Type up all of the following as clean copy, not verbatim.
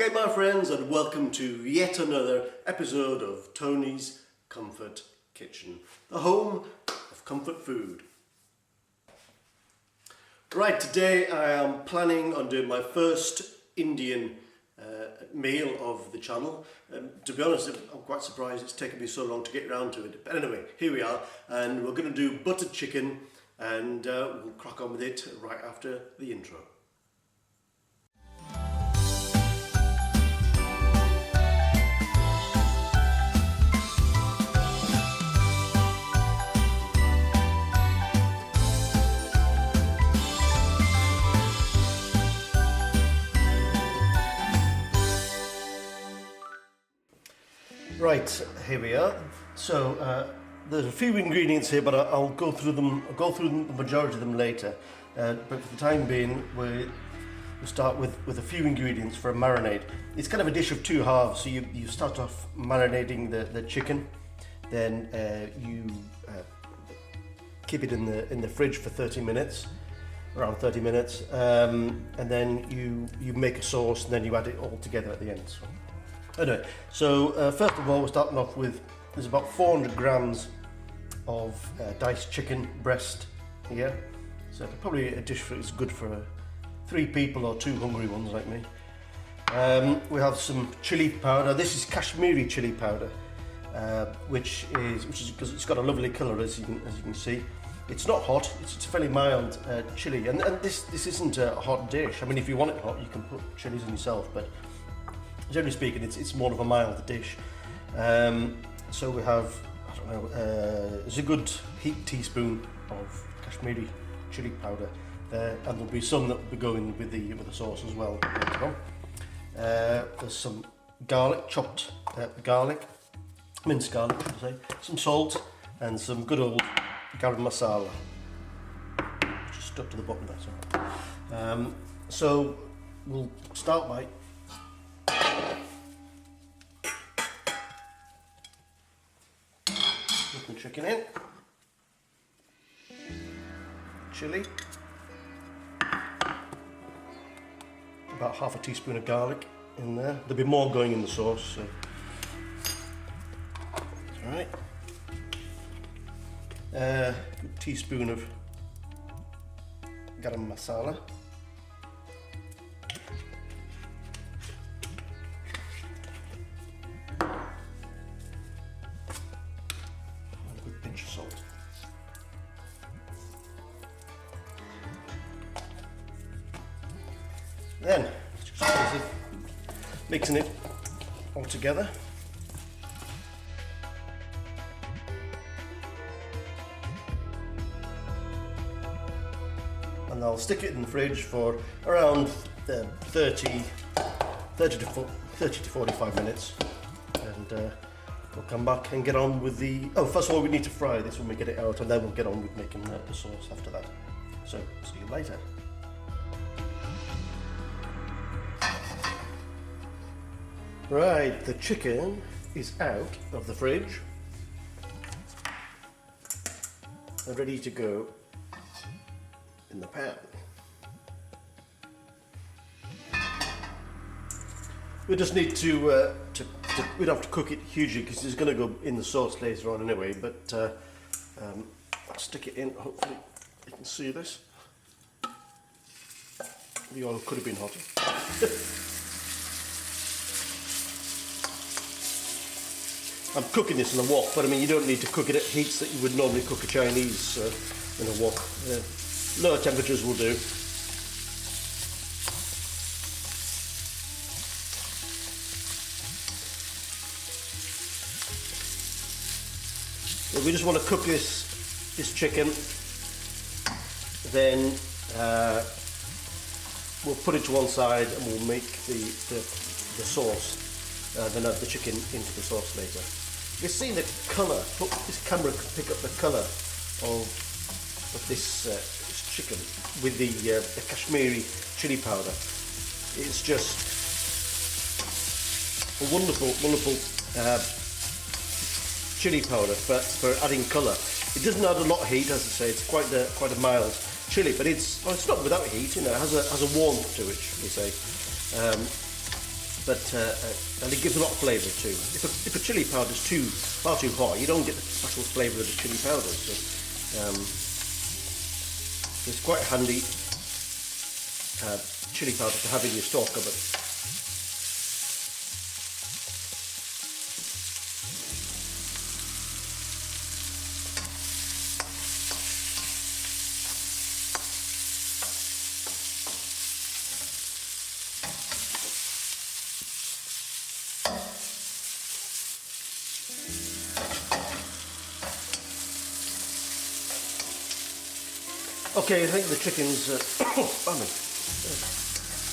Okay, my friends, and welcome to yet another episode of Tony's Comfort Kitchen, the home of comfort food. Right, today I am planning on doing my first Indian meal of the channel. To be honest, I'm quite surprised it's taken me so long to get around to it. But anyway, here we are, and we're going to do buttered chicken, and we'll crack on with it right after the intro. Right, here we are. So there's a few ingredients here, but I'll go through them. I'll go through the majority of them later. But for the time being, we'll start with a few ingredients for a marinade. It's kind of a dish of two halves. So you start off marinating the chicken, then you keep it in the fridge for 30 minutes, around 30 minutes, and then you make a sauce, and then you add it all together at the end. Anyway, so first of all, we're starting off with, there's about 400 grams of diced chicken breast here. So probably a dish that is good for 3 people or 2 hungry ones like me. We have some chili powder. This is Kashmiri chili powder, which is because it's got a lovely colour as you can see. It's not hot. It's a fairly mild chili, and this isn't a hot dish. I mean, if you want it hot, you can put chilies in yourself, but generally speaking, it's more of a mild dish. So we have, I don't know, it's a good heaped teaspoon of Kashmiri chili powder there, and there'll be some that will be going with the sauce as well later on. There's some garlic, chopped garlic, minced garlic, should I say, some salt, and some good old garam masala. Just stuck to the bottom, that's all right. So we'll start by put the chicken in, chili, about half a teaspoon of garlic in there. There'll be more going in the sauce, so that's alright. Good teaspoon of garam masala. Salt. Then just mixing it all together. And I'll stick it in the fridge for around 30 to 45 minutes, and we'll come back and get on with the... Oh, first of all, we need to fry this when we get it out, and then we'll get on with making the sauce after that. So, see you later. Right, the chicken is out of the fridge and ready to go in the pan. We just need to we don't have to cook it hugely because it's going to go in the sauce later on anyway, but I'll stick it in. Hopefully you can see this. The oil could have been hotter. I'm cooking this in a wok, but I mean, you don't need to cook it at heats that you would normally cook a Chinese in a wok. Lower temperatures will do. We just want to cook this chicken, then we'll put it to one side and we'll make the sauce, then add the chicken into the sauce later. You've seen the colour, this camera can pick up the colour of this chicken with the Kashmiri chili powder. It's just a wonderful chili powder for adding colour. It doesn't add a lot of heat, as I say. It's quite a mild chili, but it's not without heat. You know, it has a warmth to it, shall we say. and it gives a lot of flavour too. If a chili powder is far too hot, you don't get the actual flavour of the chili powder. So it's quite handy chili powder to have in your store cupboard. Okay, I think the chicken's,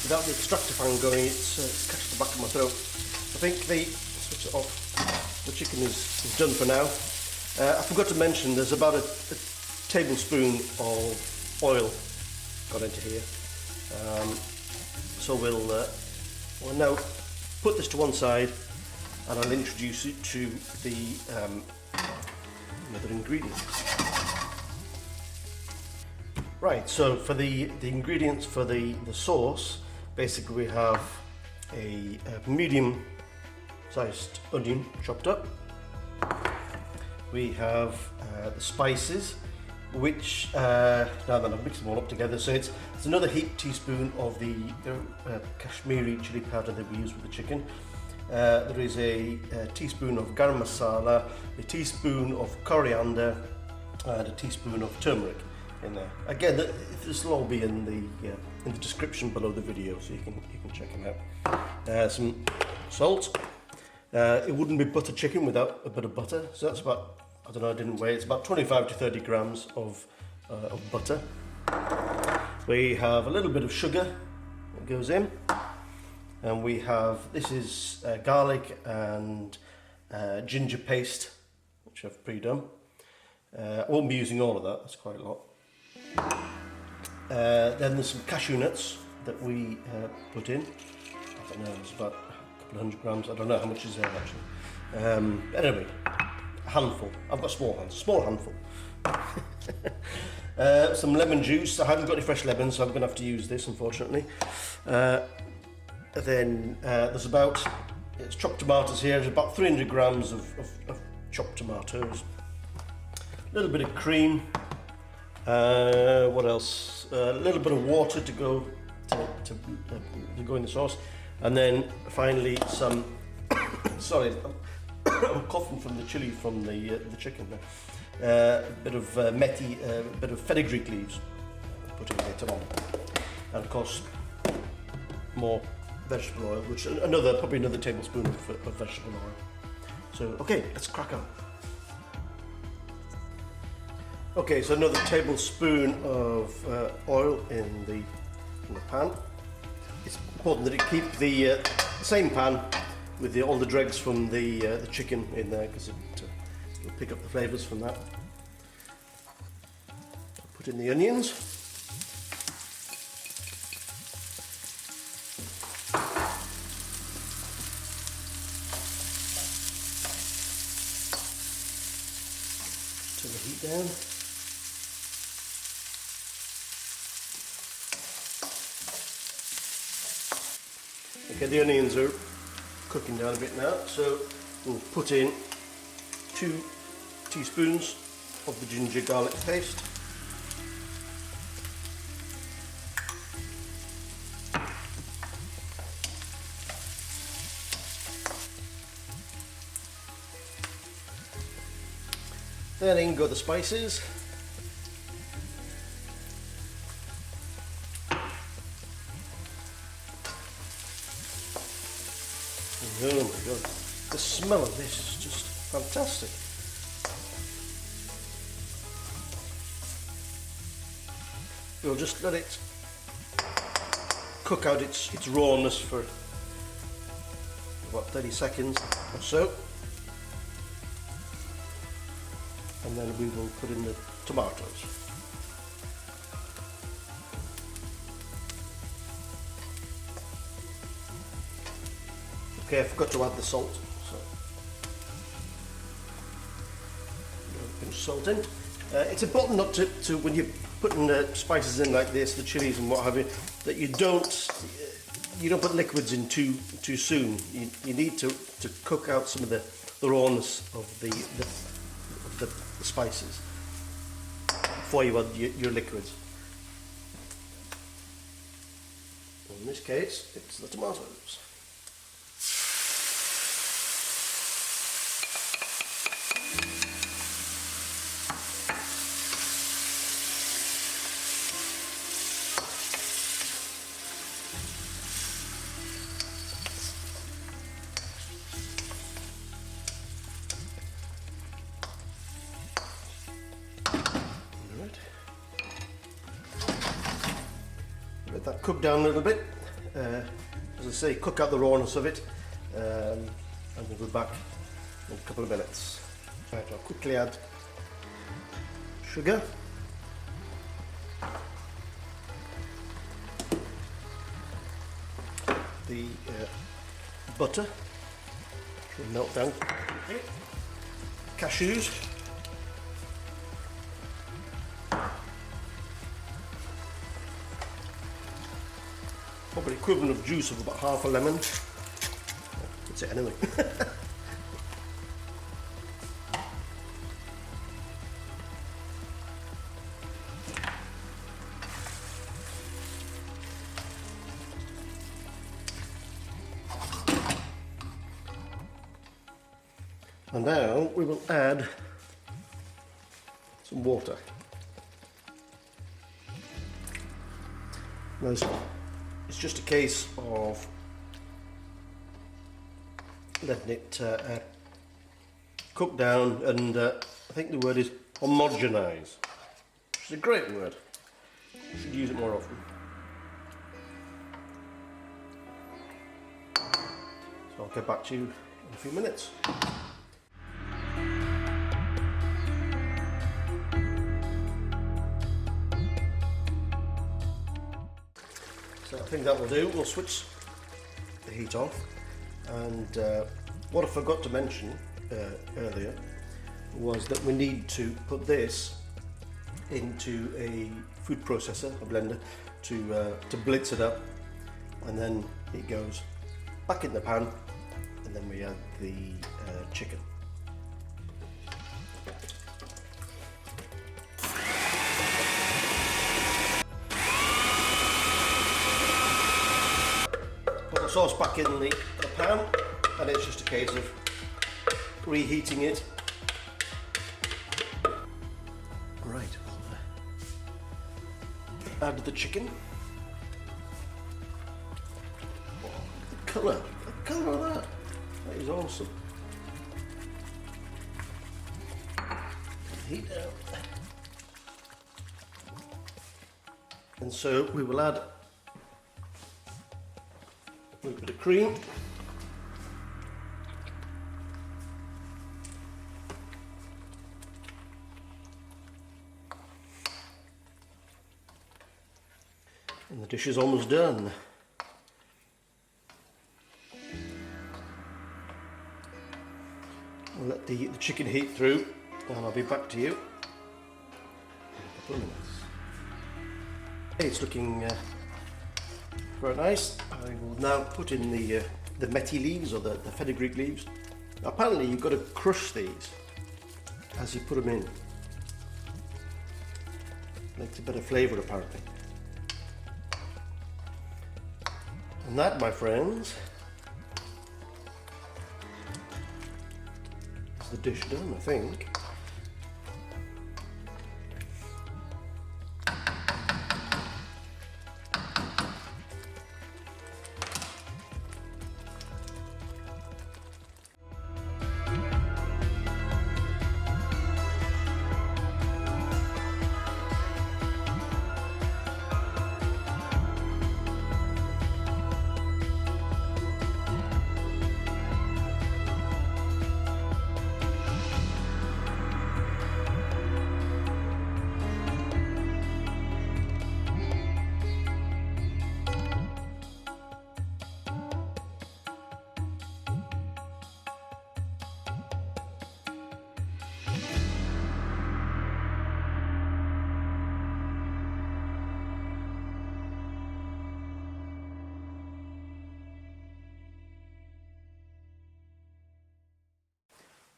without the extractor fan going, it's catched the back of my throat. I think switch it off, the chicken is done for now. I forgot to mention there's about a tablespoon of oil got into here. So we'll now put this to one side and I'll introduce it to the other ingredients. Right, so for the ingredients for the sauce, basically we have a medium-sized onion chopped up. We have the spices, which now that I've mixed them all up together, so it's another heaped teaspoon of the Kashmiri chili powder that we use with the chicken. There is a teaspoon of garam masala, a teaspoon of coriander, and a teaspoon of turmeric in there. Again, this will all be in the description below the video, so you can check them out. Some salt. It wouldn't be butter chicken without a bit of butter, so that's about, I don't know, I didn't weigh. It's about 25 to 30 grams of butter. We have a little bit of sugar that goes in, and we have, this is garlic and ginger paste, which I've pre-done. I won't be using all of that, that's quite a lot. Then there's some cashew nuts that we put in. I don't know, it's about a couple of 100 grams. I don't know how much is there actually. Anyway, a handful. I've got small hands, small handful. Some lemon juice. I haven't got any fresh lemons, so I'm going to have to use this, unfortunately. Then there's it's chopped tomatoes here. There's about 300 grams of chopped tomatoes. A little bit of cream. What else? A little bit of water to go in the sauce, and then finally some. Sorry, I'm coughing from the chili from the chicken. A bit of methi, a bit of fenugreek leaves. Put it later on, and of course more vegetable oil, which probably another tablespoon of vegetable oil. So okay, let's crack on. Okay, so another tablespoon of oil in the pan. It's important that it keep the same pan with all the dregs from the chicken in there, because it'll pick up the flavours from that. Put in the onions. Turn the heat down. Okay, the onions are cooking down a bit now, so we'll put in 2 teaspoons of the ginger garlic paste. Then in go the spices. Oh my god, the smell of this is just fantastic. We'll just let it cook out its rawness for about 30 seconds or so. And then we will put in the tomatoes. Okay, I forgot to add the salt, so a pinch of salt in. It's important not to when you're putting spices in like this, the chilies and what have you, that you don't you don't put liquids in too soon. You need to cook out some of the rawness of the spices before you add your liquids. In this case, it's the tomatoes. Let that cook down a little bit. As I say, cook out the rawness of it, and we'll be back in a couple of minutes. Right, I'll quickly add sugar, the butter, which will melt down, cashews, probably equivalent of juice of about half a lemon. That's it anyway. And now we will add some water. Now it's just a case of letting it cook down, and I think the word is homogenise, which is a great word. You should use it more often. So I'll get back to you in a few minutes. So I think that will do. We'll switch the heat off. And what I forgot to mention earlier was that we need to put this into a food processor, a blender, to blitz it up, and then it goes back in the pan, and then we add the chicken. Put the sauce back in the pan, and it's just a case of reheating it. Right, I'll add the chicken. Oh, the colour of that is awesome. Heat down. And so we will add a little bit of cream. And the dish is almost done. I'll let the chicken heat through, and I'll be back to you in a couple of minutes. It's looking very nice. I will now put in the methi leaves, or the fenugreek leaves. Apparently you've got to crush these as you put them in. Makes a better flavour apparently. And that, my friends, is the dish done, I think.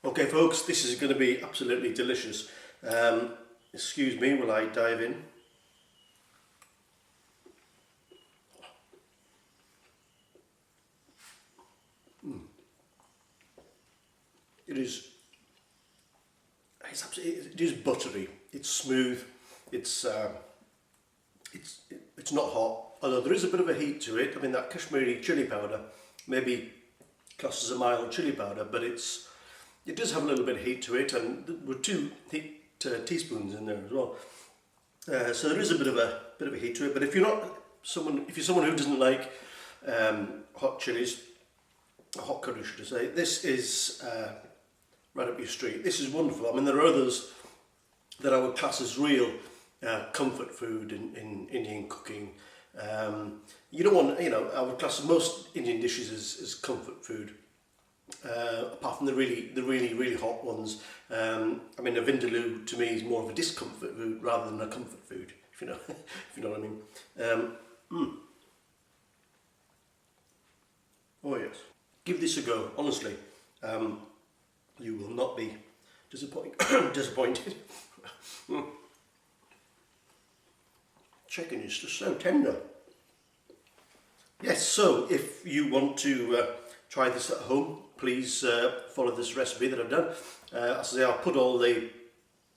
Okay folks, this is going to be absolutely delicious. Excuse me while I dive in. It is buttery, it's smooth, it's not hot, although there is a bit of a heat to it. I mean, that Kashmiri chili powder maybe classed as a mild chili powder, but it does have a little bit of heat to it, and there were 2 teaspoons in there as well. So there is a bit of a heat to it. But if you're someone who doesn't like hot chilies, hot curry should I say, this is right up your street. This is wonderful. I mean, there are others that I would class as real comfort food in Indian cooking. You don't want, I would class most Indian dishes as comfort food, apart from the really hot ones. I mean, a vindaloo to me is more of a discomfort food rather than a comfort food, if you know if you know what I mean. Oh yes, give this a go. Honestly, you will not be disappointed. Chicken is just so tender. Yes, so if you want to try this at home, please follow this recipe that I've done. As I say, I'll put all the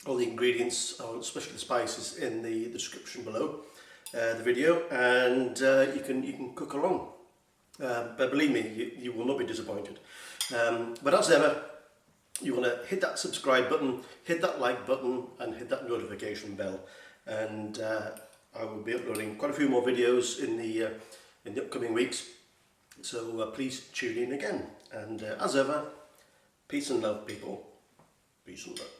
ingredients, especially the spices, in the description below the video, and you can cook along. But believe me, you will not be disappointed. But as ever, you want to hit that subscribe button, hit that like button, and hit that notification bell. And I will be uploading quite a few more videos in the upcoming weeks. So please tune in again. And as ever, peace and love, people. Peace and love.